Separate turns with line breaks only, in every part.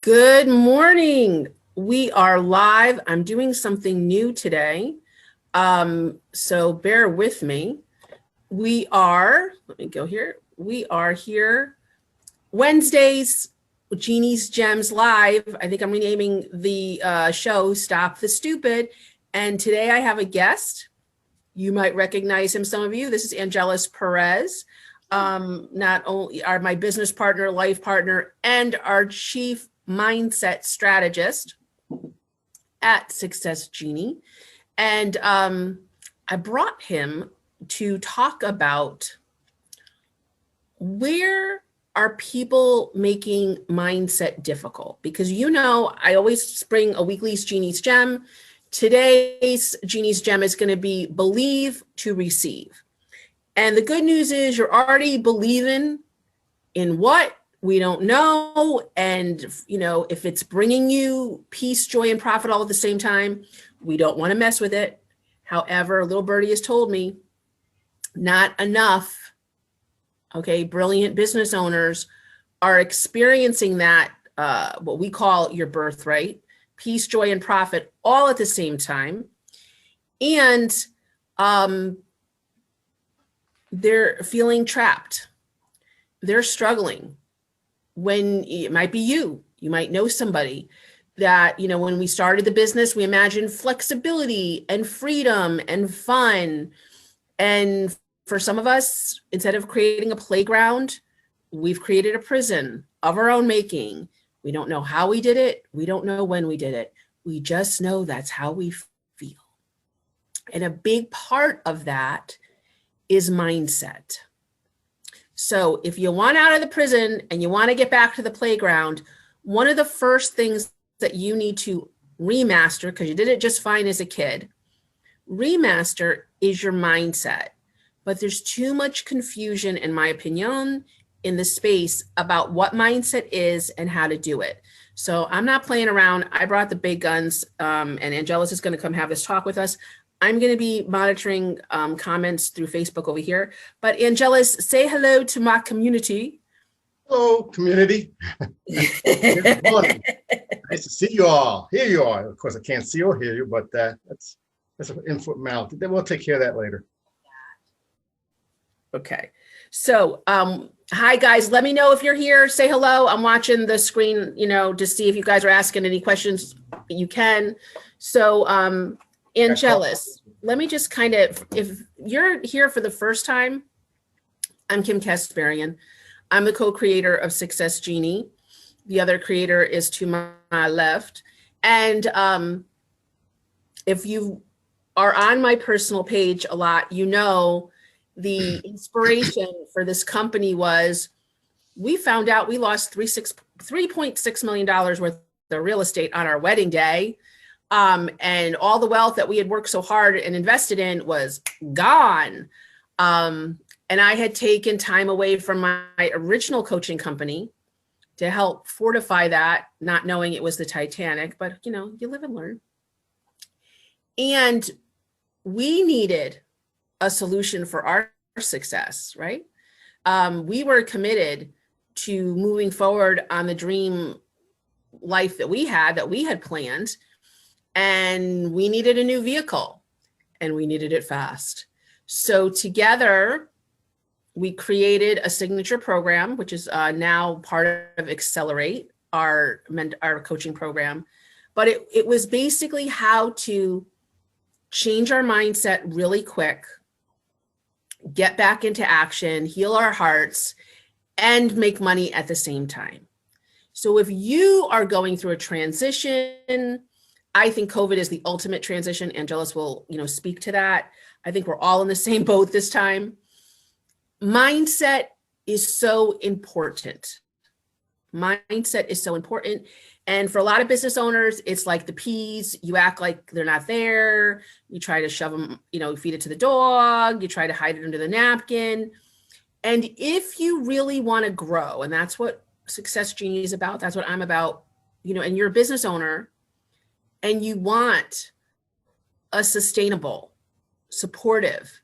Good morning. We are live. I'm doing something new today, so bear with me. Let me go here. We are here Wednesdays, Genie's Gems Live. I think I'm renaming the show Stop the Stupid. And today I have a guest. You might recognize him, some of you. This is Angelus Perez. Not only are my business partner, life partner, and our chief mindset strategist at Success Genie. And I brought him to talk about where are people making mindset difficult? Because I always bring a weekly's Genie's Gem. Today's Genie's Gem is going to be believe to receive. And the good news is you're already believing in what we don't know. And, if it's bringing you peace, joy, and profit all at the same time, we don't want to mess with it. However, little birdie has told me not enough, brilliant business owners are experiencing that, what we call your birthright, peace, joy, and profit all at the same time. And they're feeling trapped. They're struggling. When it might be you might know somebody that, when we started the business, we imagined flexibility and freedom and fun. And for some of us, instead of creating a playground, we've created a prison of our own making. We don't know how we did it. We don't know when we did it. We just know that's how we feel. And a big part of that is mindset. So if you want out of the prison and you want to get back to the playground, one of the first things that you need to remaster, because you did it just fine as a kid, remaster is your mindset. But there's too much confusion, in my opinion, in the space about what mindset is and how to do it. So I'm not playing around. I brought the big guns, and Angelus is going to come have this talk with us. I'm going to be monitoring comments through Facebook over here. But Angelus, say hello to my community.
Hello, community. Good morning. Nice to see you all. Here you are. Of course, I can't see or hear you, but that's an input mouth. Then we'll take care of that later.
Okay. So, hi guys. Let me know if you're here. Say hello. I'm watching the screen, to see if you guys are asking any questions. You can. So, Angelus, let me just if you're here for the first time, I'm Kim Kasparian. I'm the co-creator of Success Genie. The other creator is to my left. And if you are on my personal page a lot, the inspiration for this company was we found out we lost $3.6 million worth of real estate on our wedding day. And all the wealth that we had worked so hard and invested in was gone. And I had taken time away from my original coaching company to help fortify that, not knowing it was the Titanic, but you live and learn. And we needed a solution for our success, right? We were committed to moving forward on the dream life that we had planned. And we needed a new vehicle and we needed it fast. So together we created a signature program, which is now part of Accelerate, our coaching program. But it was basically how to change our mindset really quick, get back into action, heal our hearts, and make money at the same time. So if you are going through a transition, I think COVID is the ultimate transition. Angelus will, speak to that. I think we're all in the same boat this time. Mindset is so important. Mindset is so important. And for a lot of business owners, it's like the peas. You act like they're not there. You try to shove them, feed it to the dog. You try to hide it under the napkin. And if you really want to grow, and that's what Success Genie is about, that's what I'm about, and you're a business owner, and you want a sustainable, supportive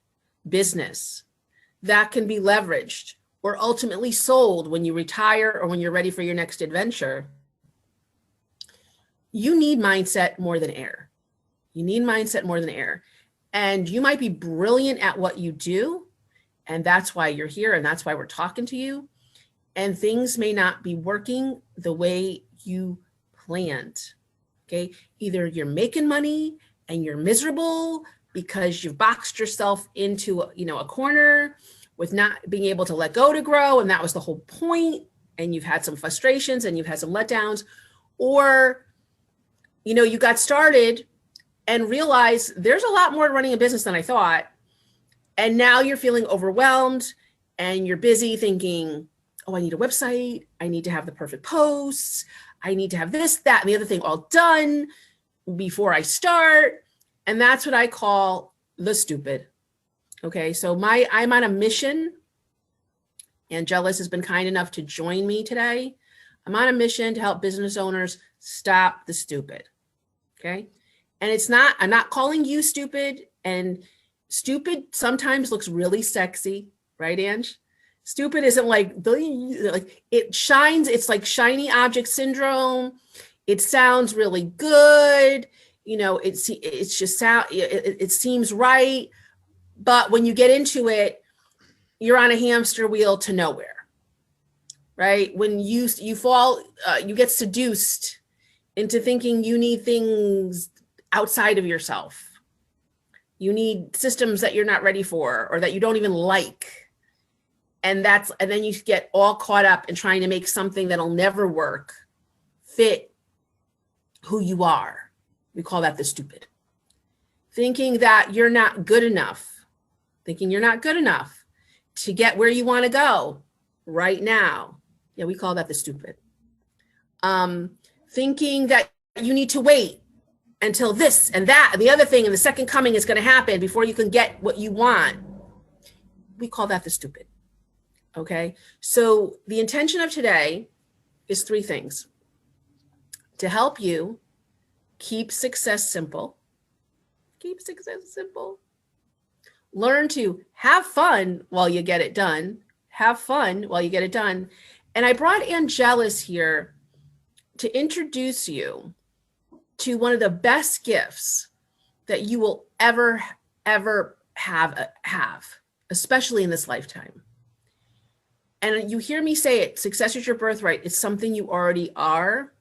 business that can be leveraged or ultimately sold when you retire or when you're ready for your next adventure, you need mindset more than air. You need mindset more than air. And you might be brilliant at what you do. And that's why you're here. And that's why we're talking to you. And things may not be working the way you planned. Okay. Either you're making money and you're miserable because you've boxed yourself into, a corner with not being able to let go to grow. And that was the whole point. And you've had some frustrations and you've had some letdowns, or, you got started and realized there's a lot more to running a business than I thought. And now you're feeling overwhelmed and you're busy thinking, oh, I need a website. I need to have the perfect posts. I need to have this, that, and the other thing all done before I start. And that's what I call the stupid. Okay. So I'm on a mission. Angelus has been kind enough to join me today. I'm on a mission to help business owners stop the stupid. Okay. And I'm not calling you stupid, and stupid sometimes looks really sexy, right, Ange? Stupid isn't like it shines. It's like shiny object syndrome. It sounds really good. It's just it seems right. But when you get into it, you're on a hamster wheel to nowhere, right? When you fall, you get seduced into thinking you need things outside of yourself. You need systems that you're not ready for or that you don't even like. And then you get all caught up in trying to make something that'll never work fit who you are. We call that the stupid. Thinking that you're not good enough, to get where you want to go right now. Yeah, we call that the stupid. Thinking that you need to wait until this and that and the other thing and the second coming is going to happen before you can get what you want. We call that the stupid. Okay. So the intention of today is 3 things: to help you keep success simple, learn to have fun while you get it done, And I brought Angelus here to introduce you to one of the best gifts that you will ever have, especially in this lifetime. And you hear me say it, success is your birthright. It's something you already are.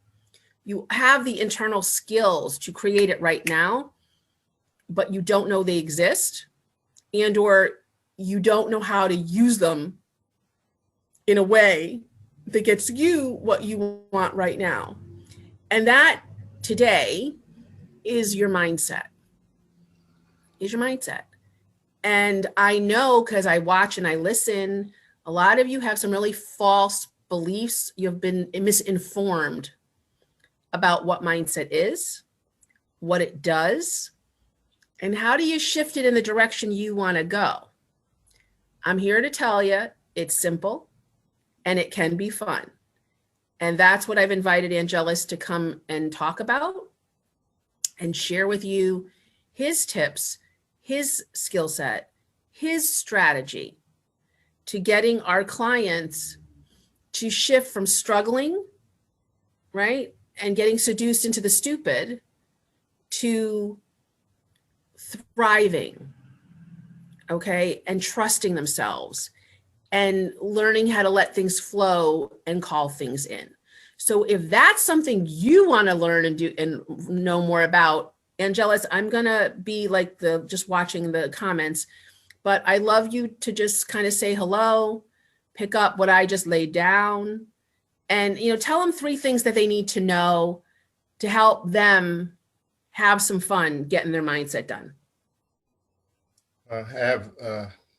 You have the internal skills to create it right now, but you don't know they exist, or you don't know how to use them in a way that gets you what you want right now. And that today is your mindset. And I know, because I watch and I listen, a lot of you have some really false beliefs. You've been misinformed about what mindset is, what it does, and how do you shift it in the direction you want to go. I'm here to tell you it's simple and it can be fun. And that's what I've invited Angelus to come and talk about and share with you his tips, his skill set, his strategy to getting our clients to shift from struggling, right, and getting seduced into the stupid to thriving, okay, and trusting themselves and learning how to let things flow and call things in. So if that's something you want to learn and do and know more about, Angelus, I'm going to be like just watching the comments, but I love you to just kind of say hello, pick up what I just laid down, and, tell them 3 things that they need to know to help them have some fun getting their mindset done.
I have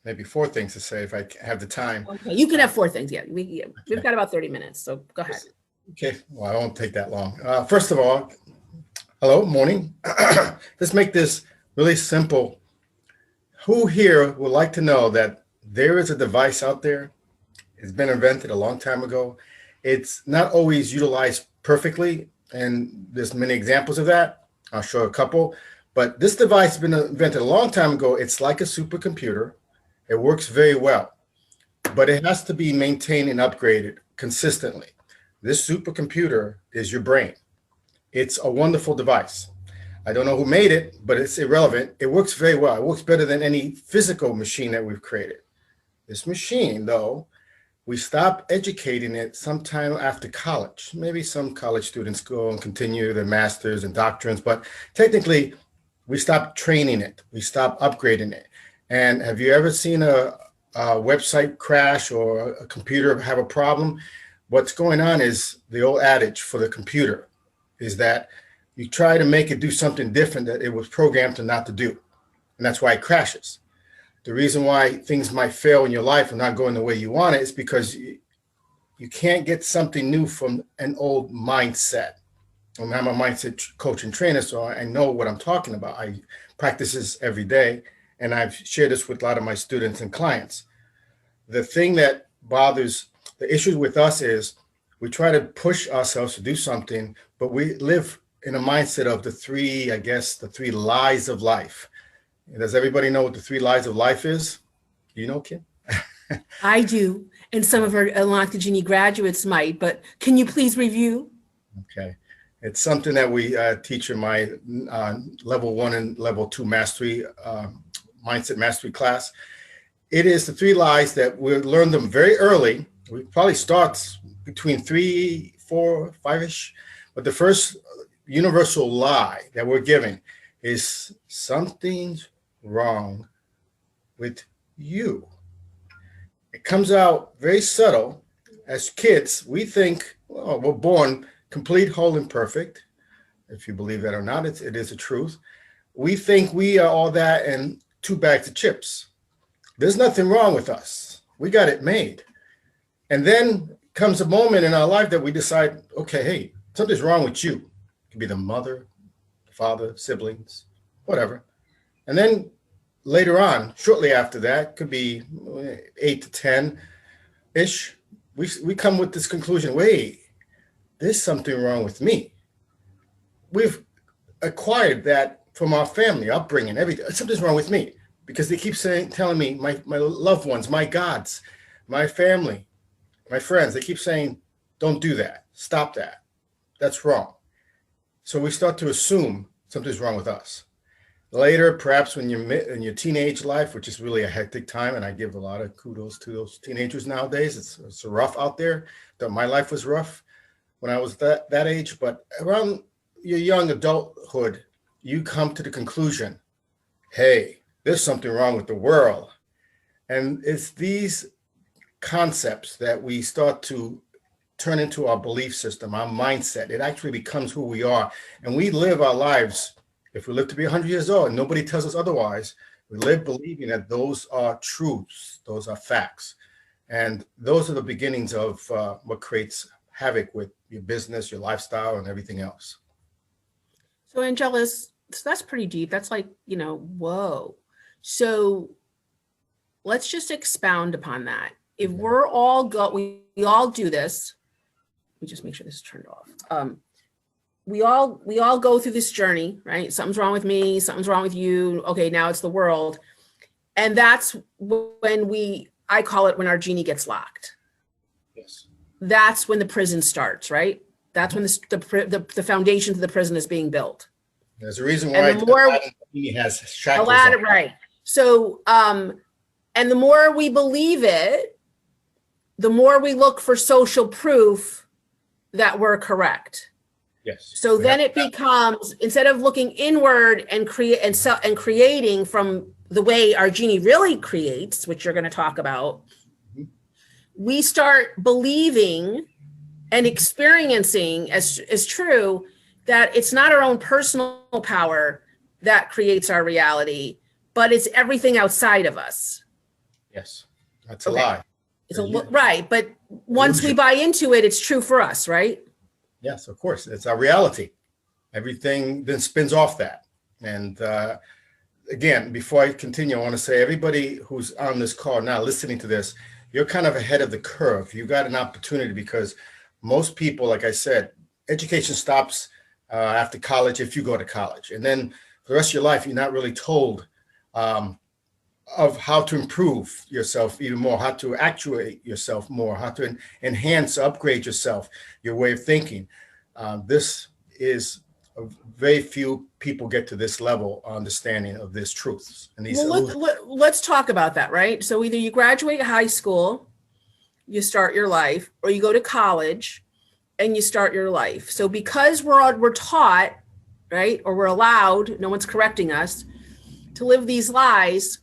maybe 4 things to say if I have the time.
Okay, you can have 4 things. Yeah, we've got about 30 minutes, so go ahead.
Okay, well, I won't take that long. First of all, hello, morning. Let's make this really simple. Who here would like to know that there is a device out there? It's been invented a long time ago. It's not always utilized perfectly, and there's many examples of that. I'll show a couple. But this device has been invented a long time ago. It's like a supercomputer. It works very well, but it has to be maintained and upgraded consistently. This supercomputer is your brain. It's a wonderful device. I don't know who made it, but it's irrelevant. It works very well. It works better than any physical machine that we've created. This machine, though, we stop educating it sometime after college. Maybe some college students go and continue their masters and doctrines, but technically we stop training it. We stop upgrading it. And have you ever seen a website crash or a computer have a problem? What's going on is the old adage for the computer is that you try to make it do something different that it was programmed to not to do. And that's why it crashes. The reason why things might fail in your life and not going the way you want it is because you can't get something new from an old mindset. I'm a mindset coach and trainer, so I know what I'm talking about. I practice this every day, and I've shared this with a lot of my students and clients. The thing that bothers the issue with us is we try to push ourselves to do something, but we live in a mindset of the three lies of life. Does everybody know what the 3 lies of life is? Do you know, Kim?
I do, and some of our Untitled Genie graduates might, but can you please review?
Okay. It's something that we teach in my level 1 and level 2 mastery, mindset mastery class. It is the 3 lies that we learn them very early. We probably start between 3, 4, 5-ish. But the first universal lie that we're given is something's wrong with you. It comes out very subtle. As kids, we think, well, we're born complete, whole, and perfect. If you believe that or not, it is a truth. We think we are all that and 2 bags of chips. There's nothing wrong with us. We got it made. And then comes a moment in our life that we decide, okay, hey, something's wrong with you. It could be the mother, father, siblings, whatever. And then later on, shortly after that, could be 8 to 10-ish, we come with this conclusion, wait, there's something wrong with me. We've acquired that from our family, upbringing, everything. Something's wrong with me because they keep telling me, my loved ones, my gods, my family, my friends, they keep saying, don't do that, stop that, that's wrong. So we start to assume something's wrong with us. Later, perhaps when you're in your teenage life, which is really a hectic time, and I give a lot of kudos to those teenagers nowadays. It's rough out there. My life was rough when I was that age, but around your young adulthood, you come to the conclusion, hey, there's something wrong with the world. And it's these concepts that we start to turn into our belief system, our mindset. It actually becomes who we are. And we live our lives, if we live to be 100 years old and nobody tells us otherwise, we live believing that those are truths, those are facts. And those are the beginnings of what creates havoc with your business, your lifestyle, and everything else.
So Angelus, that's pretty deep. That's like, whoa. So let's just expound upon that. If we're all we all do this, let me just make sure this is turned off. We all go through this journey, right? Something's wrong with me, something's wrong with you. Okay, now it's the world. And that's when I call it when our genie gets locked.
Yes.
That's when the prison starts, right? That's when the foundation to the prison is being built.
There's a reason why the genie has shackles on.
Right. So, and the more we believe it, the more we look for social proof that we're correct.
Yes.
So then it becomes, instead of looking inward and creating from the way our genie really creates, which you're going to talk about, we start believing and experiencing as true that it's not our own personal power that creates our reality, but it's everything outside of us.
Yes, that's a lie.
Right, but once we buy into it, it's true for us, right?
Yes, of course. It's our reality. Everything then spins off that. And again, before I continue, I want to say everybody who's on this call now listening to this, you're kind of ahead of the curve. You got an opportunity because most people, like I said, education stops after college if you go to college. And then for the rest of your life, you're not really told of how to improve yourself even more, how to actuate yourself more, how to enhance, upgrade yourself, your way of thinking. This is very few people get to this level of understanding of these truths and these
Well, let's talk about that, right? So either you graduate high school, you start your life, or you go to college and you start your life. So because we're taught, right, or we're allowed, no one's correcting us, to live these lies,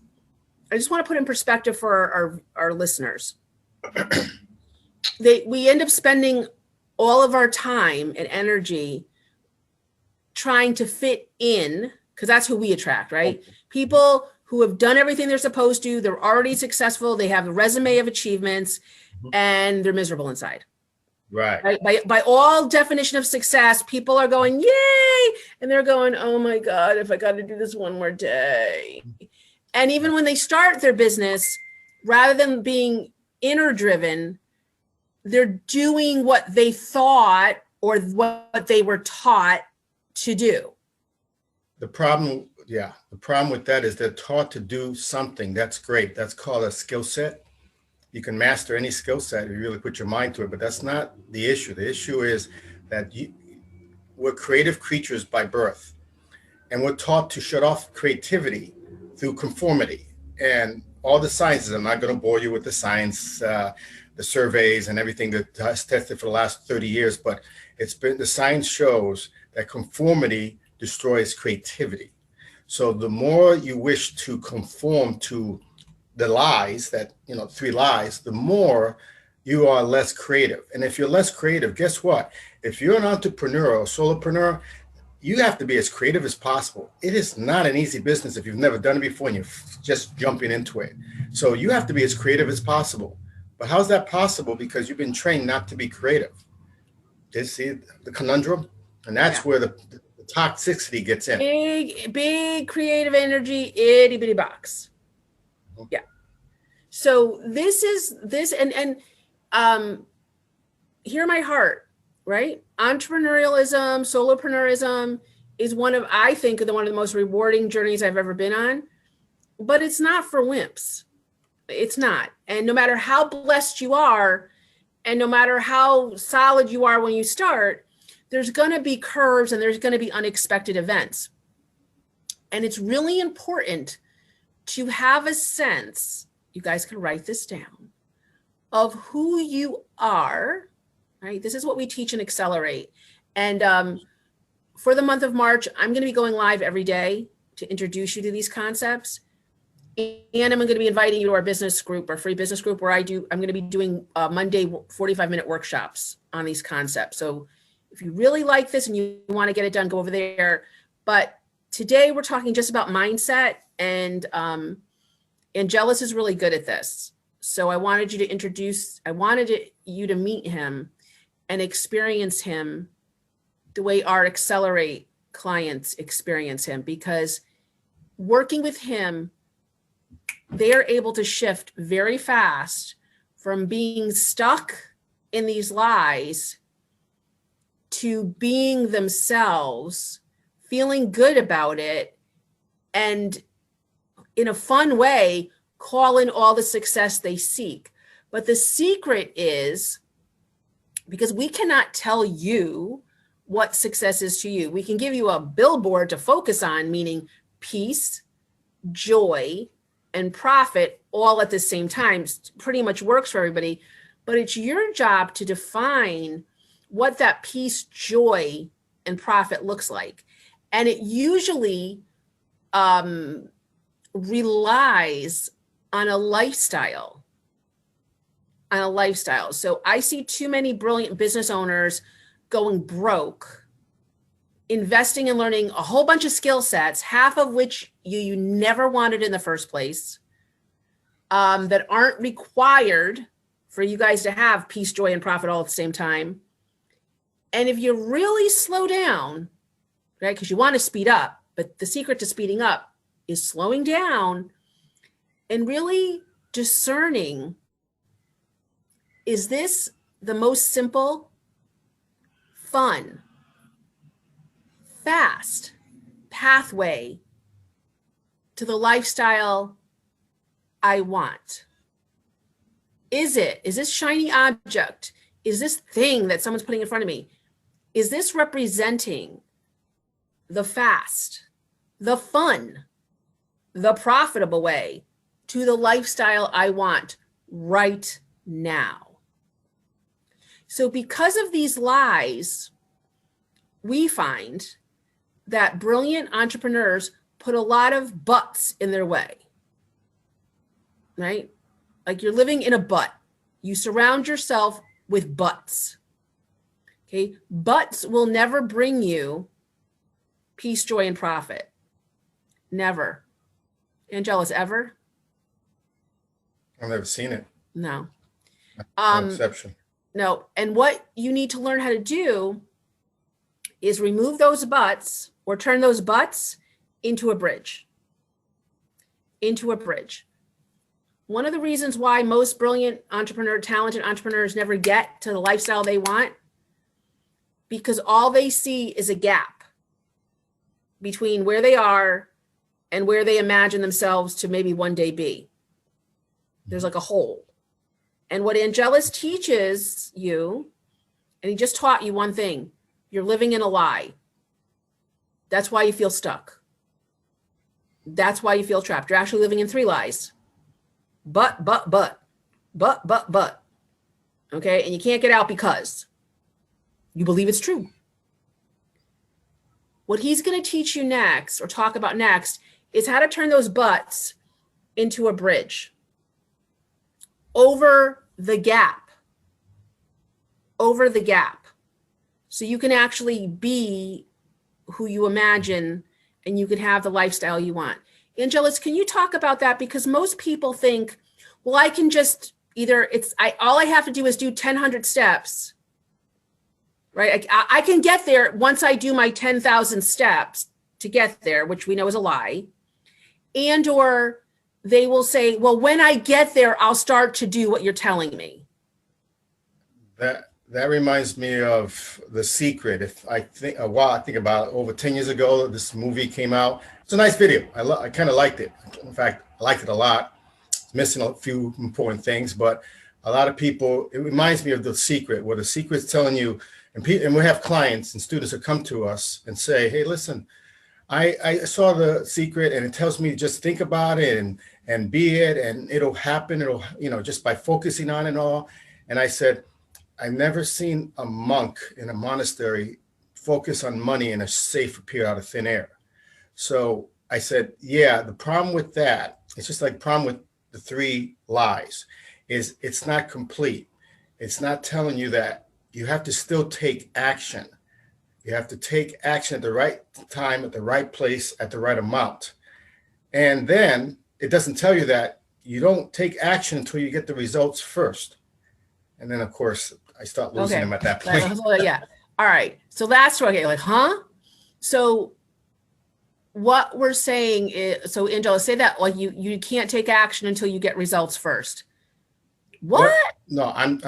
I just want to put in perspective for our listeners. We end up spending all of our time and energy trying to fit in, because that's who we attract, right? People who have done everything they're supposed to, they're already successful, they have a resume of achievements, and they're miserable inside.
Right.
By all definition of success, people are going, yay! And they're going, oh my God, if I got to do this one more day. And even when they start their business, rather than being inner driven, they're doing what they thought or what they were taught to do.
The problem with that is they're taught to do something. That's great. That's called a skill set. You can master any skill set if you really put your mind to it, but that's not the issue. The issue is that we're creative creatures by birth, and we're taught to shut off creativity through conformity and all the sciences. I'm not going to bore you with the science, the surveys and everything that has tested for the last 30 years, but the science shows that conformity destroys creativity. So the more you wish to conform to the lies, that, 3 lies, the more you are less creative. And if you're less creative, guess what? If you're an entrepreneur or solopreneur, you have to be as creative as possible. It is not an easy business if you've never done it before and you're just jumping into it. So you have to be as creative as possible. But how's that possible? Because you've been trained not to be creative. Did you see the conundrum? And that's where the toxicity gets in.
Big creative energy, itty bitty box. Yeah. So this and hear my heart, right? Entrepreneurialism, solopreneurism is one of the most rewarding journeys I've ever been on, but it's not for wimps. It's not. And no matter how blessed you are, and no matter how solid you are when you start, there's going to be curves and there's going to be unexpected events. And it's really important to have a sense, you guys can write this down, of who you are, right? This is what we teach and accelerate. And for the month of March, I'm going to be going live every day to introduce you to these concepts. And I'm going to be inviting you to our business group, our free business group, where I'm going to be doing Monday 45-minute workshops on these concepts. So if you really like this and you want to get it done, go over there. But today we're talking just about mindset, and Angelus is really good at this. So I wanted you to meet him and experience him the way our Accelerate clients experience him, because working with him, they are able to shift very fast from being stuck in these lies to being themselves, feeling good about it, and in a fun way, call in all the success they seek. But the secret is, because we cannot tell you what success is to you. We can give you a billboard to focus on, meaning peace, joy, and profit all at the same time. Pretty much works for everybody, but it's your job to define what that peace, joy, and profit looks like. And it usually relies on a lifestyle. So I see too many brilliant business owners going broke, investing and learning a whole bunch of skill sets, half of which you never wanted in the first place, that aren't required for you guys to have peace, joy, and profit all at the same time. And if you really slow down, right, because you want to speed up, but the secret to speeding up is slowing down and really discerning, is this the most simple, fun, fast pathway to the lifestyle I want? Is this shiny object? Is this thing that someone's putting in front of me? is this representing the fast, the fun, the profitable way to the lifestyle I want right now? So because of these lies, we find that brilliant entrepreneurs put a lot of buts in their way, right? Like you're living in a butt. You surround yourself with buts. Okay. Buts will never bring you peace, joy, and profit. Never. Angelus, ever?
I've never seen it.
No.
No exception.
No. And what you need to learn how to do is remove those buts or turn those buts into a bridge. Into a bridge. One of the reasons why most brilliant talented entrepreneurs never get to the lifestyle they want, because all they see is a gap between where they are and where they imagine themselves to maybe one day be. There's like a hole. And what Angelus teaches you, and he just taught you one thing, you're living in a lie. That's why you feel stuck. That's why you feel trapped. You're actually living in 3 lies. But. Okay, and you can't get out because you believe it's true. What he's going to teach you next, or talk about next, is how to turn those buts into a bridge over the gap. Over the gap. So you can actually be who you imagine and you can have the lifestyle you want. Angelus, can you talk about that? Because most people think, well, I can just all I have to do is do 1,000 steps, right? I can get there once I do my 10,000 steps to get there, which we know is a lie. And or they will say, well, when I get there, I'll start to do what you're telling me.
That reminds me of The Secret. If I think about over 10 years ago, this movie came out. It's a nice video. I kind of liked it. In fact, I liked it a lot. It's missing a few important things, but a lot of people, it reminds me of The Secret, where The Secret's telling you, and we have clients and students that come to us and say, hey, listen, I saw The Secret and it tells me to just think about it and be it, and it'll happen. It'll, just by focusing on it and all. And I said, I've never seen a monk in a monastery focus on money and a safe appear out of thin air. So I said, yeah, the problem with that, it's just like the problem with the 3 lies, is it's not complete. It's not telling you that you have to still take action. You have to take action at the right time, at the right place, at the right amount. And then it doesn't tell you that you don't take action until you get the results first. And then, of course, I start losing them at that point.
Yeah. All right. So that's okay. Like, huh? So what we're saying is, so Angela, say that like you can't take action until you get results first. What?
No, I'm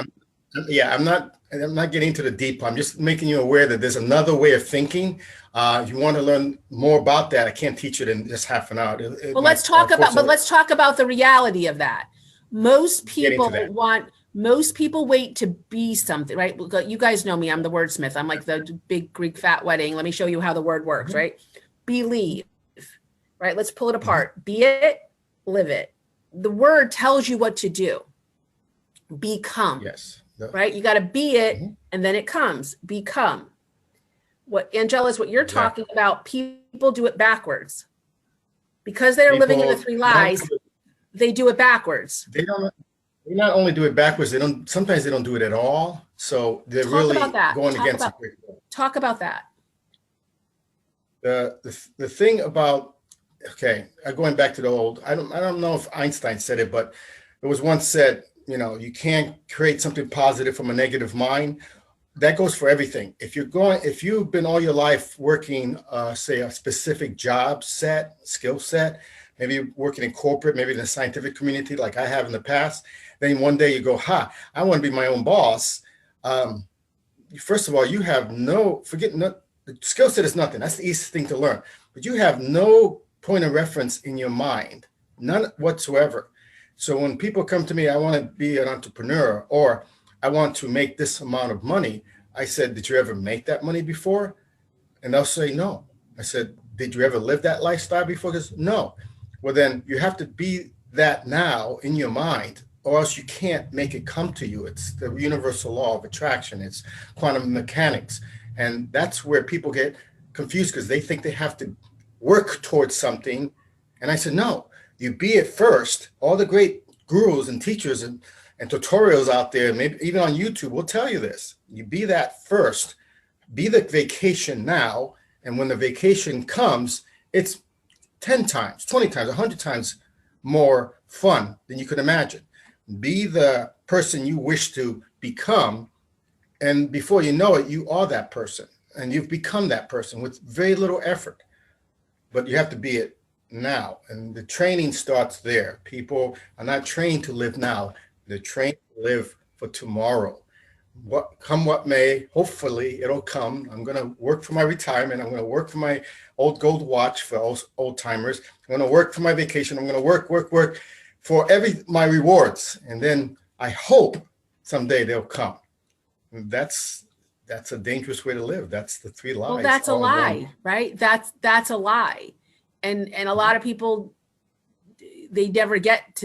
not getting into the deep. I'm just making you aware that there's another way of thinking. If you want to learn more about that, I can't teach it in just half an hour.
Let's talk about the reality of that. Most people wait to be something, right? You guys know me. I'm the wordsmith. I'm like the big Greek fat wedding. Let me show you how the word works, right? Believe, right? Let's pull it apart. Be it, live it. The word tells you what to do. Become.
Yes.
Right? You got to be it, and then it comes. Become. What, Angelus, what you're talking about, people do it backwards. Because they're living in the 3 lies, they do it backwards.
They not only do it backwards, sometimes they don't do it at all. So they're really going against it.
Talk about that.
The thing about, going back to the old, I don't know if Einstein said it, but it was once said, you can't create something positive from a negative mind. That goes for everything. If you've been all your life working, say a specific skill set, maybe you're working in corporate, maybe in the scientific community like I have in the past, then one day you go, I want to be my own boss. First of all, you have the skill set is nothing. That's the easiest thing to learn. But you have no point of reference in your mind, none whatsoever. So when people come to me, I want to be an entrepreneur, or I want to make this amount of money, I said, did you ever make that money before? And they'll say, no. I said, did you ever live that lifestyle before? Because no. Well, then you have to be that now in your mind, or else you can't make it come to you. It's the universal law of attraction. It's quantum mechanics. And that's where people get confused because they think they have to work towards something. And I said, no, you be it first. All the great gurus and teachers and tutorials out there, maybe even on YouTube, will tell you this. You be that first. Be the vacation now. And when the vacation comes, it's 10 times, 20 times, 100 times more fun than you could imagine. Be the person you wish to become. And before you know it, you are that person. And you've become that person with very little effort. But you have to be it now. And the training starts there. People are not trained to live now. They're trained to live for tomorrow. What may, hopefully it'll come. I'm going to work for my retirement. I'm going to work for my old gold watch for old timers. I'm going to work for my vacation. I'm going to work for my rewards. And then I hope someday they'll come. That's a dangerous way to live. That's the three lies.
Well, that's a lie, right? That's a lie. And a lot of people, they never get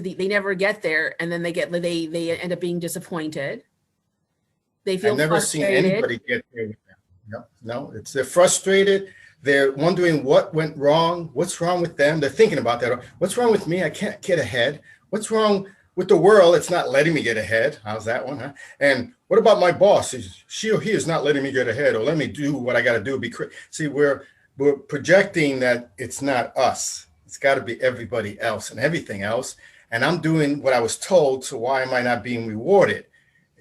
there. And then they end up being disappointed. They feel
I've never
frustrated.
seen anybody get there with them. No, they're frustrated. They're wondering what went wrong. What's wrong with them? They're thinking about that. What's wrong with me? I can't get ahead. What's wrong with the world? It's not letting me get ahead. How's that one, huh? And what about my boss? She or he is not letting me get ahead, or let me do what I got to do. See, we're projecting that it's not us. It's got to be everybody else and everything else. And I'm doing what I was told, so why am I not being rewarded?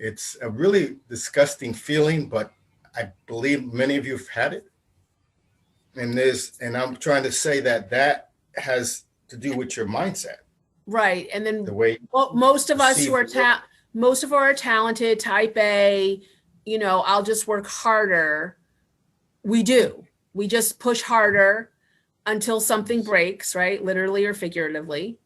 It's a really disgusting feeling, but I believe many of you have had it. And I'm trying to say that has to do with your mindset.
Right. And then
the way
most of us who are most of our talented type A, I'll just work harder. We do. We just push harder until something breaks, right? Literally or figuratively.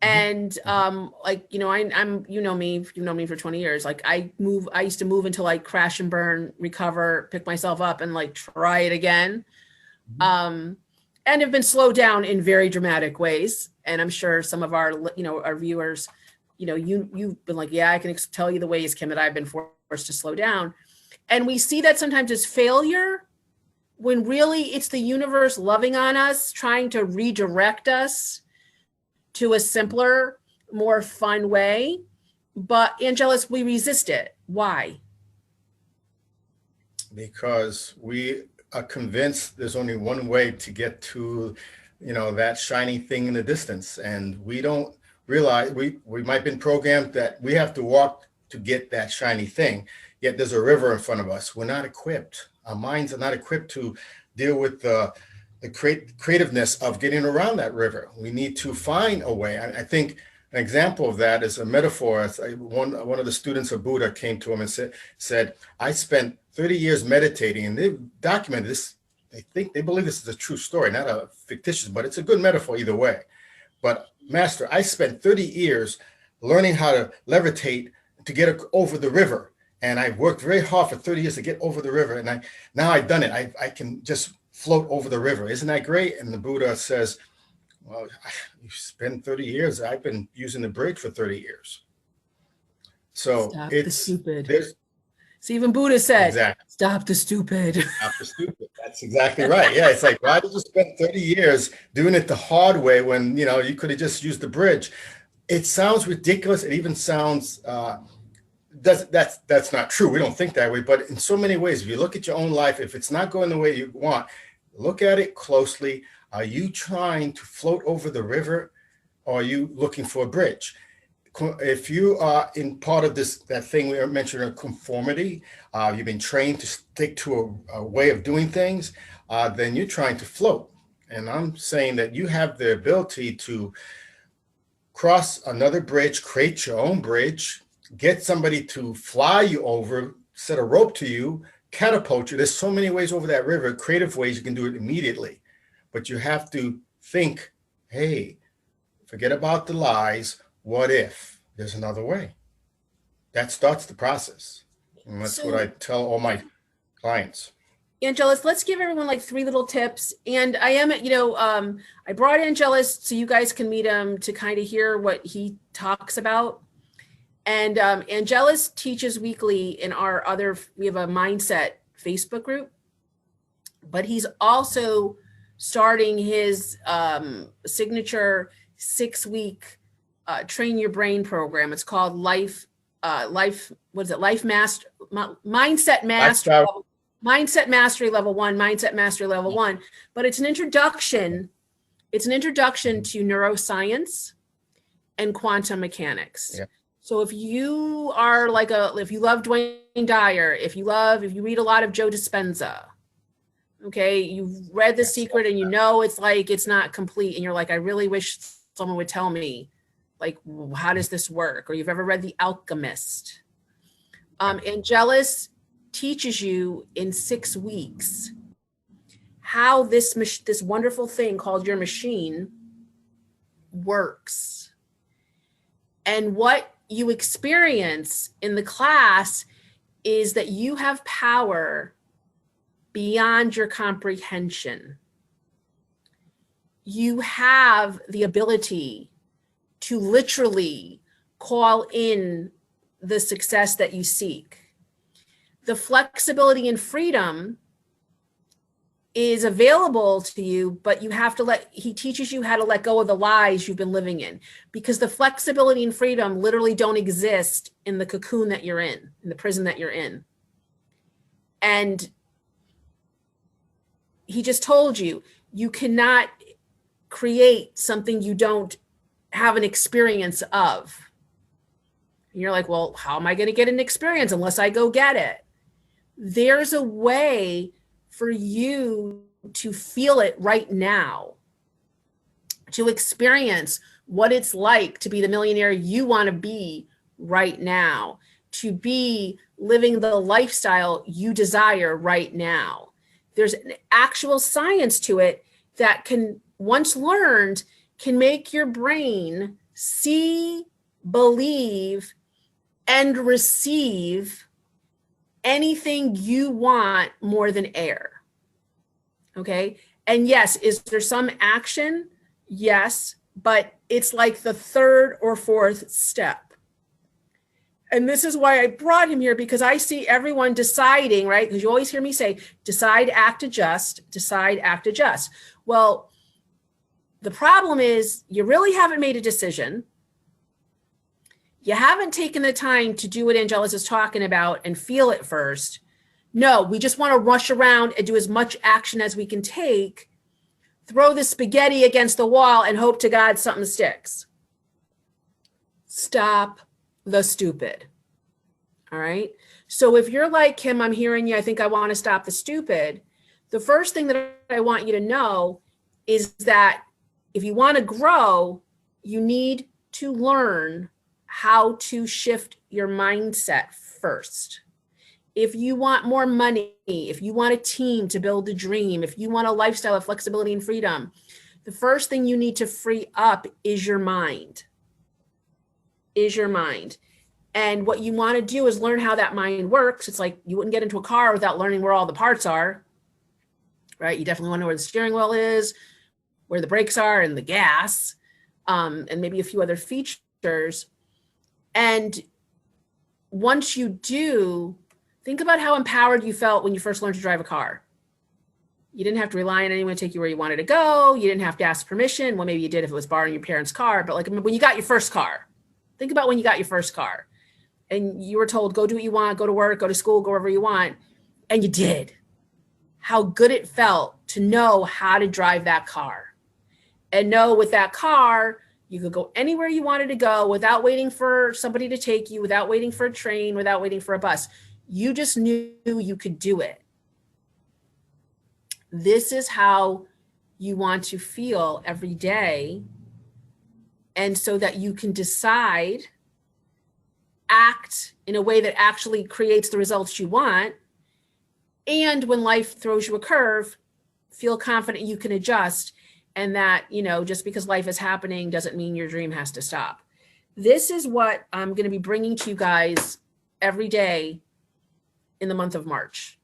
And I'm you've known me for 20 years. Like I used to move until I crash and burn, recover, pick myself up and like try it again. And have been slowed down in very dramatic ways. And I'm sure some of our, our viewers, you've been like, yeah, I can tell you the ways, Kim, that I've been forced to slow down. And we see that sometimes as failure when really it's the universe loving on us, trying to redirect us to a simpler, more fun way. But Angelus, we resist it. Why? Because
we are convinced there's only one way to get to, that shiny thing in the distance. And we don't realize we might have been programmed that we have to walk to get that shiny thing. Yet there's a river in front of us. We're not equipped. Our minds are not equipped to deal with the creativeness of getting around that river. We need to find a way. I think an example of that is a metaphor. One of the students of Buddha came to him and said, I spent 30 years meditating, and they've documented this. They believe this is a true story, not a fictitious, but it's a good metaphor either way. But Master, I spent 30 years learning how to levitate to get over the river. And I worked very hard for 30 years to get over the river. And now I've done it. I can just float over the river. Isn't that great? And the Buddha says, well, you spent 30 years. I've been using the bridge for 30 years. So
stop
it's
the stupid. See, even Buddha said, exactly. Stop the stupid.
Stop the stupid. That's exactly right. Yeah, it's like, why did you spend 30 years doing it the hard way when, you could have just used the bridge? It sounds ridiculous. It even sounds, that's not true. We don't think that way. But in so many ways, if you look at your own life, if it's not going the way you want, look at it closely. Are you trying to float over the river, or are you looking for a bridge? If you are in part of that thing we mentioned, a conformity, you've been trained to stick to a way of doing things, then you're trying to float. And I'm saying that you have the ability to cross another bridge, create your own bridge, get somebody to fly you over, set a rope to you, catapult you. There's so many ways over that river, creative ways you can do it immediately. But you have to think, hey, forget about the lies. What if there's another way? That starts the process. And that's
So-
what I tell all my clients.
Angelus, let's give everyone like 3 little tips. And I am, I brought Angelus so you guys can meet him to kind of hear what he talks about. And Angelus teaches weekly in we have a mindset Facebook group, but he's also starting his signature 6-week train your brain program. It's called Mindset Mastery. Mindset Mastery Level 1, Mindset Mastery Level 1. But it's an introduction. It's an introduction to neuroscience and quantum mechanics.
Yeah.
So if you are if you love Dwayne Dyer, if you read a lot of Joe Dispenza, okay, you've read The Secret and you know it's not complete, and you're like, I really wish someone would tell me, like, how does this work? Or you've ever read The Alchemist. Angelus teaches you in 6 weeks how this wonderful thing called your machine works. And what you experience in the class is that you have power beyond your comprehension. You have the ability to literally call in the success that you seek. The flexibility and freedom is available to you, but you have to he teaches you how to let go of the lies you've been living in, because the flexibility and freedom literally don't exist in the cocoon that you're in the prison that you're in. And he just told you, you cannot create something you don't have an experience of. And you're like, well, how am I going to get an experience unless I go get it? There's a way for you to feel it right now, to experience what it's like to be the millionaire you want to be right now, to be living the lifestyle you desire right now. There's an actual science to it that can, once learned, can make your brain see, believe, and receive anything you want more than air. Okay. And yes, is there some action? Yes, but it's like the 3rd or 4th step. And this is why I brought him here, because I see everyone deciding, right? Because you always hear me say, decide, act, adjust, decide, act, adjust. Well, the problem is you really haven't made a decision. You haven't taken the time to do what Angelus is talking about and feel it first. No, we just want to rush around and do as much action as we can take, throw the spaghetti against the wall and hope to God something sticks. Stop the stupid. All right. So if you're like him, I'm hearing you, I think I want to stop the stupid. The first thing that I want you to know is that if you want to grow, you need to learn how to shift your mindset first. If you want more money, if you want a team to build a dream, if you want a lifestyle of flexibility and freedom, the first thing you need to free up is your mind. And what you want to do is learn how that mind works. It's like you wouldn't get into a car without learning where all the parts are, right? You definitely want to know where the steering wheel is, where the brakes are, and the gas, and maybe a few other features. And once you do, think about how empowered you felt when you first learned to drive a car. You didn't have to rely on anyone to take you where you wanted to go. You didn't have to ask permission. Well, maybe you did if it was borrowing your parents' car, but like when you got your first car, think about when you got your first car and you were told, go do what you want, go to work, go to school, go wherever you want. And you did. How good it felt to know how to drive that car and know with that car, you could go anywhere you wanted to go without waiting for somebody to take you, without waiting for a train, without waiting for a bus. You just knew you could do it. This is how you want to feel every day. And so that you can decide, act in a way that actually creates the results you want. And when life throws you a curve, feel confident you can adjust, and that, just because life is happening doesn't mean your dream has to stop. This is what I'm going to be bringing to you guys every day in the month of March.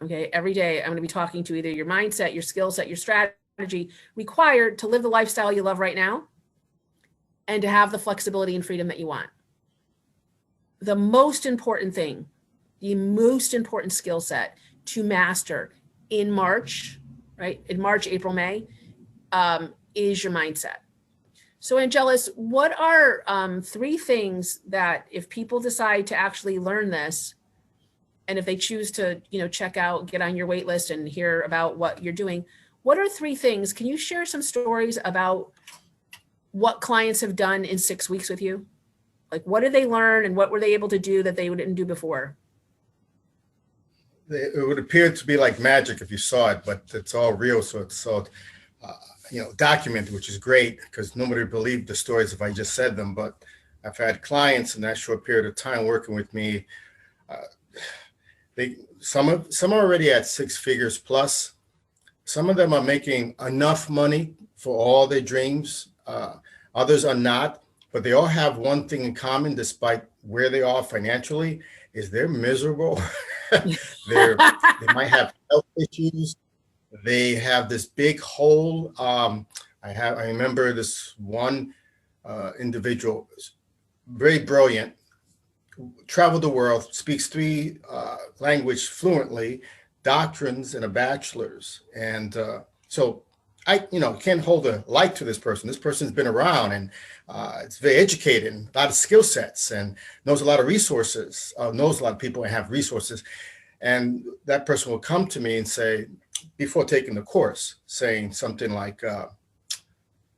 Okay, every day I'm going to be talking to either your mindset, your skill set, your strategy required to live the lifestyle you love right now and to have the flexibility and freedom that you want. The most important thing, the most important skill set to master in March, right? In March, April, May, is your mindset. So Angelus, what are 3 things that if people decide to actually learn this, and if they choose to, check out, get on your wait list and hear about what you're doing, what are 3 things? Can you share some stories about what clients have done in 6 weeks with you? Like, what did they learn and what were they able to do that they didn't do before?
It would appear to be like magic if you saw it, but it's all real. So it's all, documented, which is great because nobody would believe the stories if I just said them. But I've had clients in that short period of time working with me. Some are already at 6 figures plus. Some of them are making enough money for all their dreams. Others are not, but they all have one thing in common, despite where they are financially, is they're miserable. They might have health issues. They have this big hole. I remember this one individual, very brilliant, traveled the world, speaks 3 languages fluently, doctrines and a bachelor's. And so I, can't hold a light to this person. This person's been around and it's very educated, and a lot of skill sets, and knows a lot of resources, knows a lot of people and have resources. And that person will come to me and say, before taking the course, saying something like,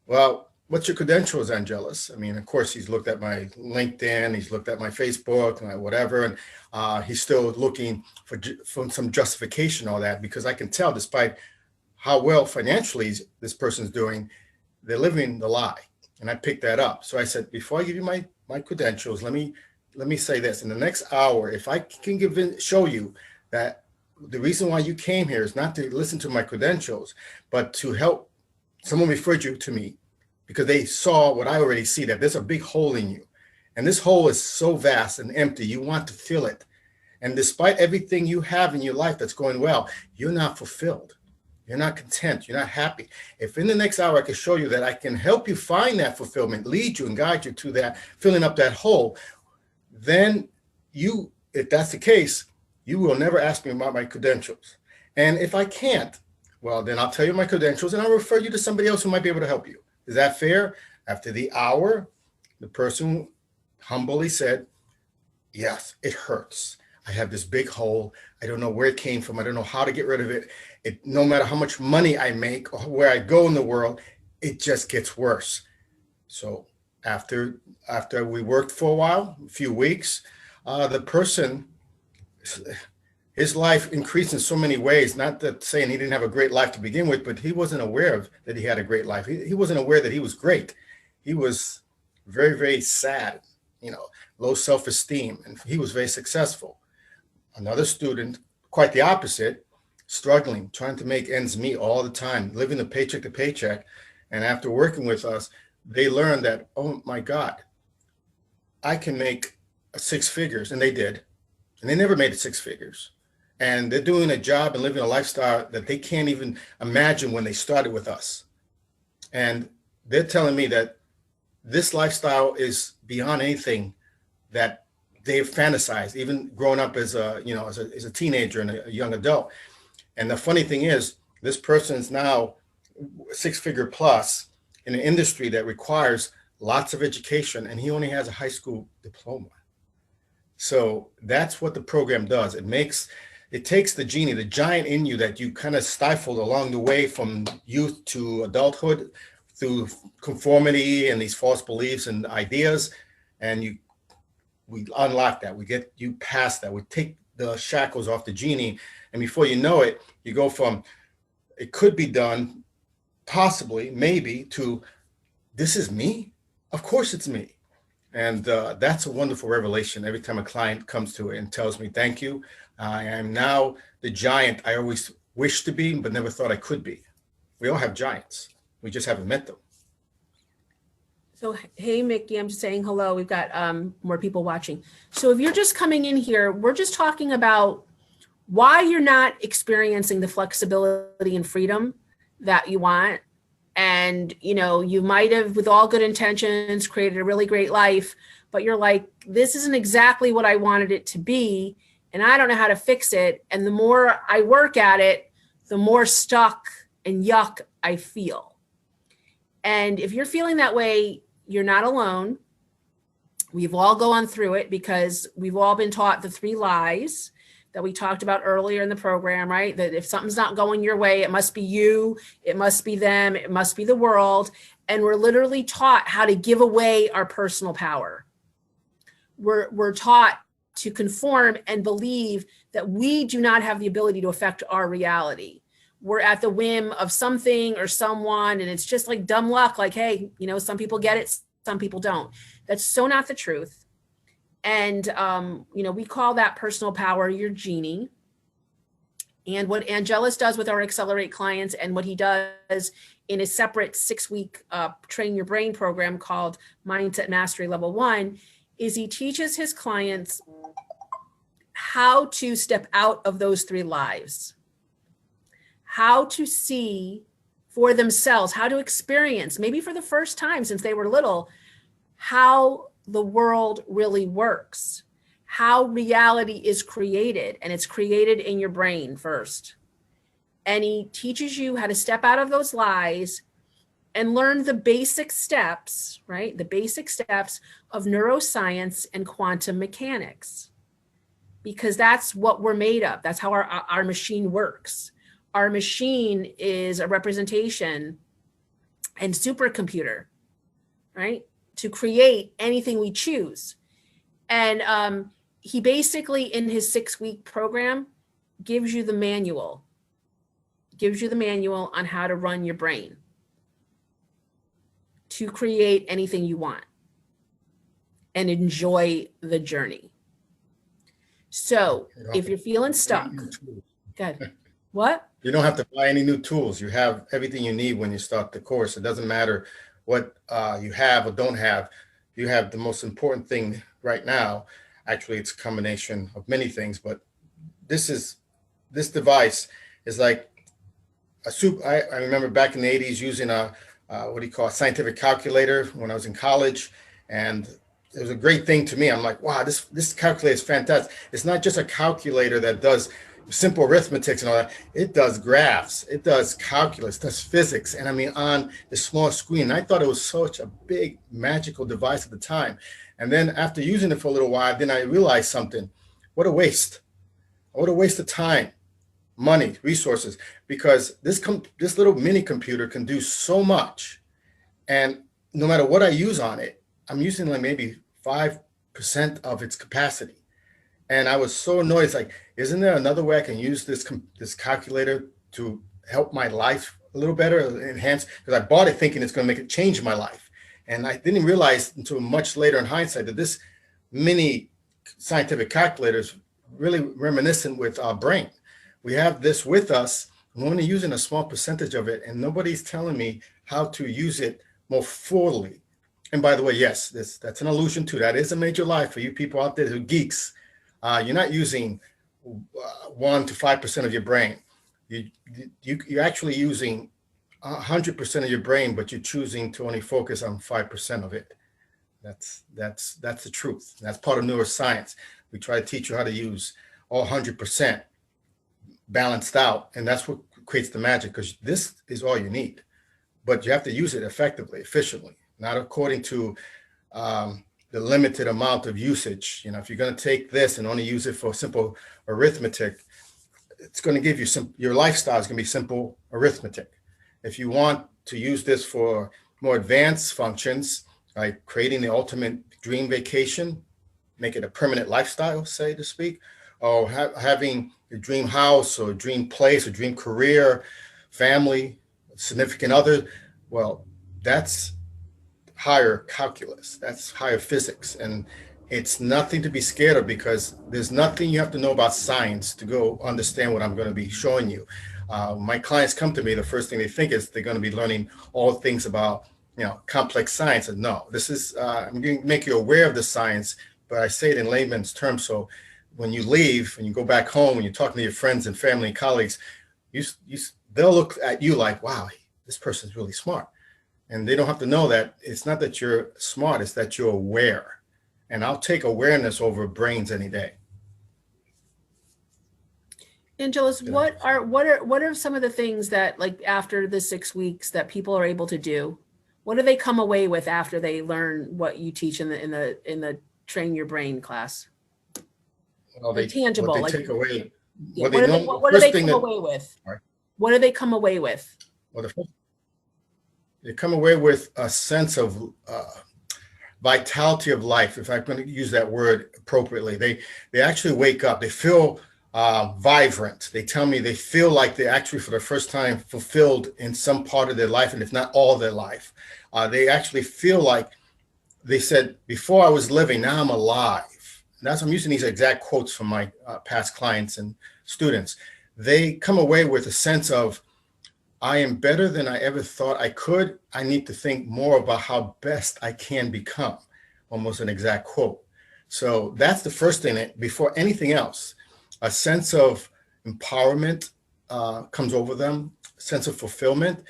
well, what's your credentials, Angelus? I mean, of course, he's looked at my LinkedIn, he's looked at my Facebook, whatever, and he's still looking for some justification on that, because I can tell, despite how well financially this person's doing, they're living the lie. And I picked that up. So I said, before I give you my credentials, let me say this. In the next hour, if I can show you that the reason why you came here is not to listen to my credentials, but to help someone referred you to me because they saw what I already see, that there's a big hole in you. And this hole is so vast and empty, you want to fill it. And despite everything you have in your life that's going well, you're not fulfilled. You're not content. You're not happy. If in the next hour I can show you that I can help you find that fulfillment, lead you and guide you to that, filling up that hole, then if that's the case, you will never ask me about my credentials. And if I can't, well, then I'll tell you my credentials and I'll refer you to somebody else who might be able to help you. Is that fair? After the hour, the person humbly said, yes, it hurts. I have this big hole. I don't know where it came from. I don't know how to get rid of it. No matter how much money I make or where I go in the world, it just gets worse. So after we worked for a while, a few weeks, the person, his life increased in so many ways. Not that saying he didn't have a great life to begin with, but he wasn't aware of that he had a great life. He wasn't aware that he was great. He was very, very sad, low self-esteem, and he was very successful. Another student, quite the opposite, struggling, trying to make ends meet all the time, living the paycheck to paycheck. And after working with us, they learned that, oh my God, I can make 6 figures. And they did. And they never made it 6 figures. And they're doing a job and living a lifestyle that they can't even imagine when they started with us. And they're telling me that this lifestyle is beyond anything that they've fantasized, even growing up as a teenager and a young adult. And the funny thing is, this person is now 6-figure plus in an industry that requires lots of education, and he only has a high school diploma. So that's what the program does. It takes the genie, the giant in you that you kind of stifled along the way from youth to adulthood through conformity and these false beliefs and ideas, and we unlock that. We get you past that. We take the shackles off the genie. And before you know it, you go from, it could be done, possibly, maybe, to this is me? Of course it's me. And that's a wonderful revelation every time a client comes to it and tells me, thank you. I am now the giant I always wished to be, but never thought I could be. We all have giants. We just haven't met them.
So, hey, Mickey, I'm just saying hello. We've got more people watching. So if you're just coming in here, we're just talking about why you're not experiencing the flexibility and freedom that you want. And, you know, you might have, with all good intentions, created a really great life, but you're like, this isn't exactly what I wanted it to be. And I don't know how to fix it. And the more I work at it, the more stuck and yuck I feel. And if you're feeling that way, you're not alone. We've all gone through it because we've all been taught the 3 lies that we talked about earlier in the program, right? That if something's not going your way, it must be you, it must be them, it must be the world. And we're literally taught how to give away our personal power. We're taught to conform and believe that we do not have the ability to affect our reality. We're at the whim of something or someone, and it's just like dumb luck. Like, hey, you know, some people get it, some people don't. That's so not the truth. And, you know, we call that personal power your genie. And what Angelus does with our Accelerate clients and what he does in a separate 6-week Train Your Brain program called Mindset Mastery Level 1 is he teaches his clients how to step out of those 3 lives, how to see for themselves, how to experience, maybe for the first time since they were little, how the world really works, how reality is created, and it's created in your brain first. And he teaches you how to step out of those lies and learn the basic steps, right? The basic steps of neuroscience and quantum mechanics, because that's what we're made of. That's how our machine works. Our machine is a representation and supercomputer, right? To create anything we choose. And he basically, in his 6-week program, gives you the manual on how to run your brain to create anything you want and enjoy the journey. So if you're feeling stuck, good. What?
You don't have to buy any new tools. You have everything you need when you start the course. It doesn't matter what you have or don't have. You have the most important thing right now. Actually, it's a combination of many things, but this device is like a soup. I remember back in the 80s using a scientific calculator when I was in college, and it was a great thing to me. I'm like, wow, this calculator is fantastic. It's not just a calculator that does simple arithmetics and all that. It does graphs, it does calculus, it does physics, and I mean on the small screen. I thought it was such a big magical device at the time. And then after using it for a little while, then I realized something. What a waste. What a waste of time, money, resources, because this little mini computer can do so much. And no matter what I use on it, I'm using like maybe 5% of its capacity. And I was so annoyed. It's like, isn't there another way I can use this calculator to help my life a little better, enhance? Because I bought it thinking it's going to make it change my life. And I didn't realize until much later in hindsight that this mini scientific calculator is really reminiscent with our brain. We have this with us. I'm only using a small percentage of it, and nobody's telling me how to use it more fully. And by the way, yes, that's an illusion too. That is a major lie for you people out there who geeks. You're not using 1 to 5% of your brain. You're actually using 100% of your brain, but you're choosing to only focus on 5% of it. That's the truth. That's part of neuroscience. We try to teach you how to use all 100% balanced out, and that's what creates the magic, because this is all you need. But you have to use it effectively, efficiently, not according to the limited amount of usage. You know, if you're going to take this and only use it for simple arithmetic, it's going to give you your lifestyle is going to be simple arithmetic. If you want to use this for more advanced functions, like creating the ultimate dream vacation, make it a permanent lifestyle, say to speak, or having a dream house or a dream place, a dream career, family, significant other, well, that's higher calculus, that's higher physics, and it's nothing to be scared of, because there's nothing you have to know about science to go understand what I'm going to be showing you. My clients come to me, the first thing they think is they're going to be learning all things about, complex science. And no, this is, I'm going to make you aware of the science, but I say it in layman's terms. So when you leave and you go back home, when you're talking to your friends and family and colleagues, they'll look at you like, wow, this person's really smart. And they don't have to know that it's not that you're smart, it's that you're aware. And I'll take awareness over brains any day.
Angelus, what are some of the things that, like, after the 6 weeks that people are able to do? What do they come away with after they learn what you teach in the Train Your Brain class?
Well,
like tangible.
What they take away.
What do they come away with? What do they come away with?
Well, they come away with a sense of vitality of life, if I'm going to use that word appropriately. They actually wake up. They feel vibrant. They tell me they feel like they actually, for the first time, fulfilled in some part of their life, and if not all their life. They actually feel like they said, before I was living, now I'm alive. And I'm using these exact quotes from my past clients and students. They come away with a sense of, I am better than I ever thought I could. I need to think more about how best I can become. Almost an exact quote. So that's the first thing, that before anything else, a sense of empowerment comes over them, a sense of fulfillment.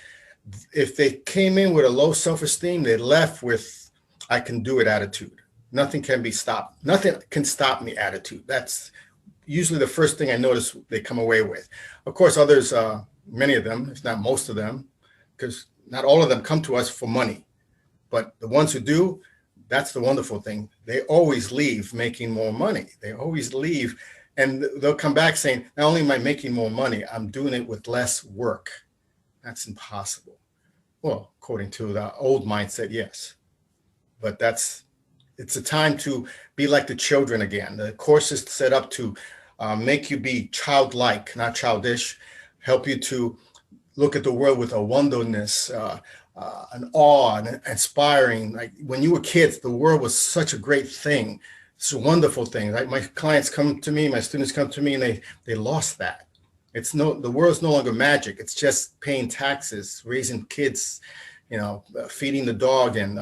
If they came in with a low self-esteem, they left with, I can do it attitude. Nothing can be stopped. Nothing can stop me attitude. That's usually the first thing I notice they come away with. Of course, others, many of them, if not most of them, because not all of them come to us for money, but the ones who do, that's the wonderful thing. They always leave making more money. They always leave, and they'll come back saying, not only am I making more money, I'm doing it with less work. That's impossible. Well, according to the old mindset, yes. But it's a time to be like the children again. The course is set up to make you be childlike, not childish, help you to look at the world with a wonderness, an awe, and inspiring. Like when you were kids, the world was such a great thing. It's a wonderful thing. Like my clients come to me, my students come to me, and they lost that. The world's no longer magic. It's just paying taxes, raising kids, feeding the dog, and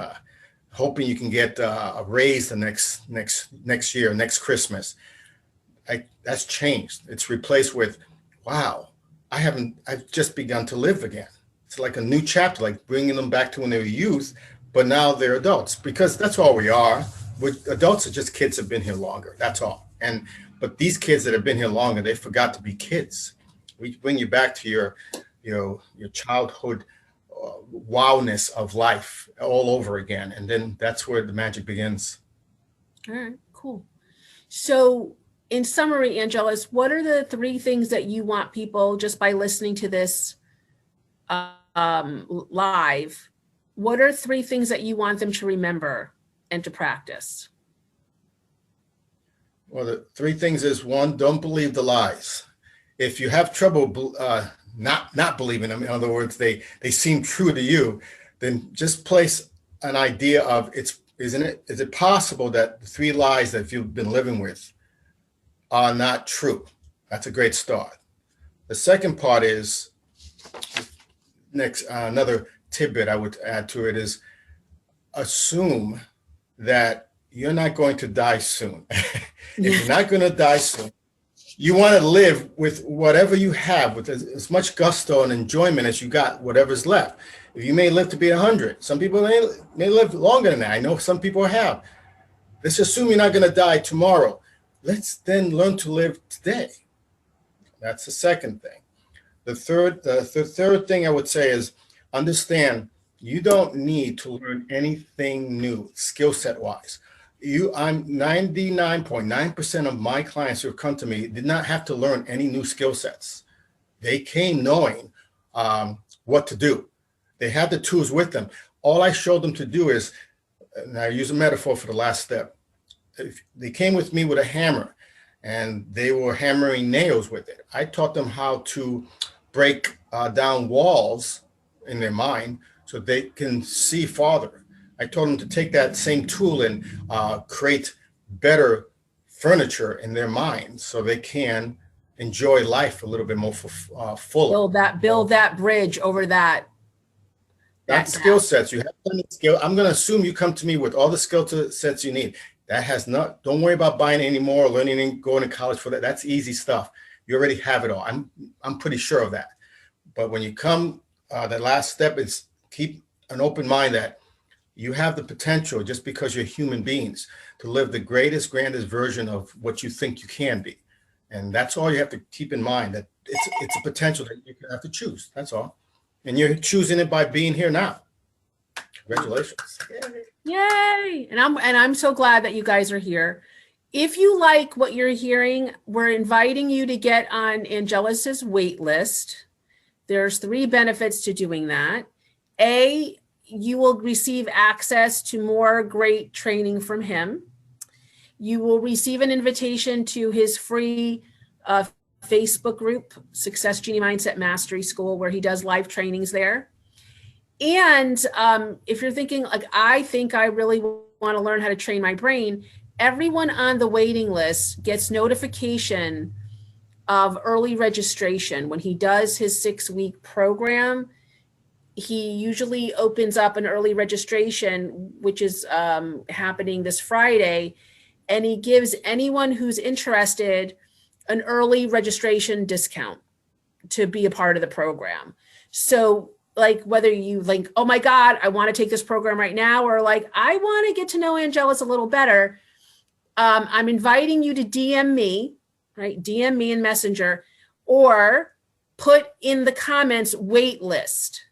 hoping you can get a raise the next year, next Christmas. That's changed. It's replaced with, wow, I've just begun to live again. It's like a new chapter, like bringing them back to when they were youth, but now they're adults, because that's all we are. Adults are just kids that have been here longer. That's all. But these kids that have been here longer, they forgot to be kids. We bring you back to your childhood wowness of life all over again. And then that's where the magic begins.
All right, cool. So in summary, Angelus, what are the 3 things that you want people, just by listening to this live, what are 3 things that you want them to remember and to practice?
Well, the 3 things is, 1, don't believe the lies. If you have trouble not believing them, in other words, they seem true to you, then just place an idea of, is it possible that the 3 lies that you've been living with are not true? That's a great start. The second part is, another tidbit I would add to it is, assume that you're not going to die soon. If you're not going to die soon, you want to live with whatever you have, with as much gusto and enjoyment as you got, whatever's left. If you may live to be 100, some people may live longer than that. I know some people have. Let's assume you're not going to die tomorrow. Let's then learn to live today. That's the second thing. The third thing I would say is, understand you don't need to learn anything new skill set wise. I'm 99.9% of my clients who have come to me did not have to learn any new skill sets. They came knowing what to do. They had the tools with them. All I showed them to do is, and I use a metaphor for the last step. If they came with me with a hammer and they were hammering nails with it, I taught them how to break down walls in their mind so they can see farther. I told them to take that same tool and create better furniture in their minds so they can enjoy life a little bit more fully.
Build that bridge over that
Not skill sets. You have plenty of skill. I'm going to assume you come to me with all the skill sets you need. That has not, don't worry about buying any more or learning and going to college for that. That's easy stuff. You already have it all. I'm pretty sure of that. But when you come, the last step is keep an open mind that you have the potential, just because you're human beings, to live the greatest, grandest version of what you think you can be. And that's all you have to keep in mind, that it's a potential that you have to choose. That's all. And you're choosing it by being here now. Congratulations.
Yay. And I'm so glad that you guys are here. If you like what you're hearing, we're inviting you to get on Angelus's wait list. There's 3 benefits to doing that. A, you will receive access to more great training from him. You will receive an invitation to his free Facebook group, Success Genie Mindset Mastery School, where he does live trainings there. And if you're thinking, like, I think I really want to learn how to train my brain, everyone on the waiting list gets notification of early registration. When he does his 6-week program, he usually opens up an early registration, which is happening this Friday. And he gives anyone who's interested an early registration discount to be a part of the program. So like, whether you like, oh my God, I want to take this program right now, or like, I want to get to know Angelus a little better, I'm inviting you to DM me, right? DM me in Messenger, or put in the comments, wait list,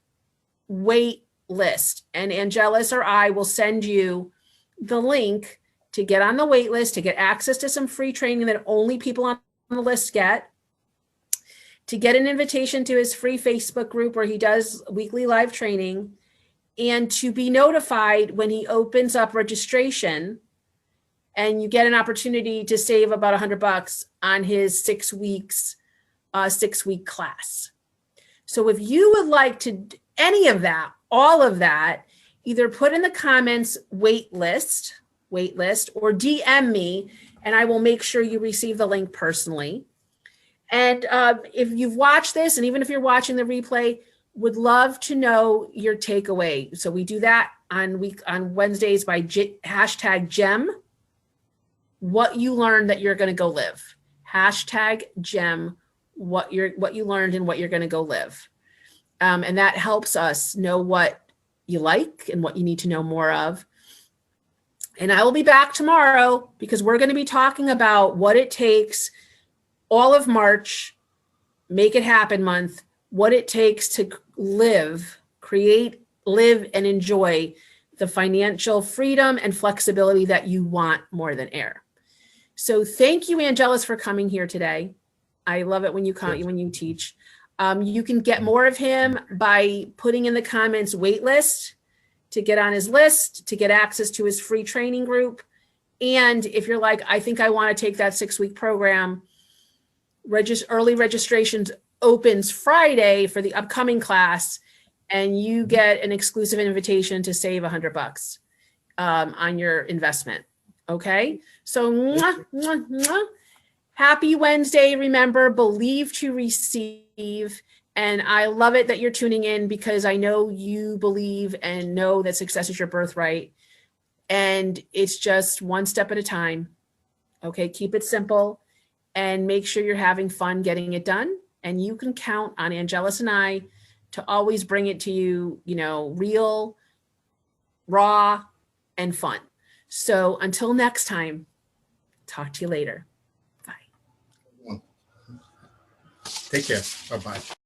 and Angelus or I will send you the link to get on the wait list, to get access to some free training that only people on the list get, to get an invitation to his free Facebook group where he does weekly live training, and to be notified when he opens up registration, and you get an opportunity to save about $100 on his 6-week class. So if you would like to any of that, all of that, either put in the comments wait list, or DM me, and I will make sure you receive the link personally. And if you've watched this, and even if you're watching the replay, would love to know your takeaway. So we do that on Wednesdays by hashtag gem, what you learned that you're going to go live. Hashtag gem, what you learned and what you're going to go live. And that helps us know what you like and what you need to know more of. And I will be back tomorrow because we're going to be talking about what it takes all of March, Make It Happen month, what it takes to live, create, live, and enjoy the financial freedom and flexibility that you want more than air. So thank you, Angelus, for coming here today. I love it when you come, when you teach. You can get more of him by putting in the comments wait list to get on his list, to get access to his free training group. And if you're like, I think I want to take that 6-week program, early registrations opens Friday for the upcoming class, and you get an exclusive invitation to save $100 on your investment. Okay. So mwah, mwah, mwah. Happy Wednesday. Remember, believe to receive. And I love it that you're tuning in because I know you believe and know that success is your birthright. And it's just one step at a time. Okay. Keep it simple and make sure you're having fun getting it done. And you can count on Angelus and I to always bring it to you, real, raw, and fun. So until next time, talk to you later. Bye.
Take care. Bye-bye.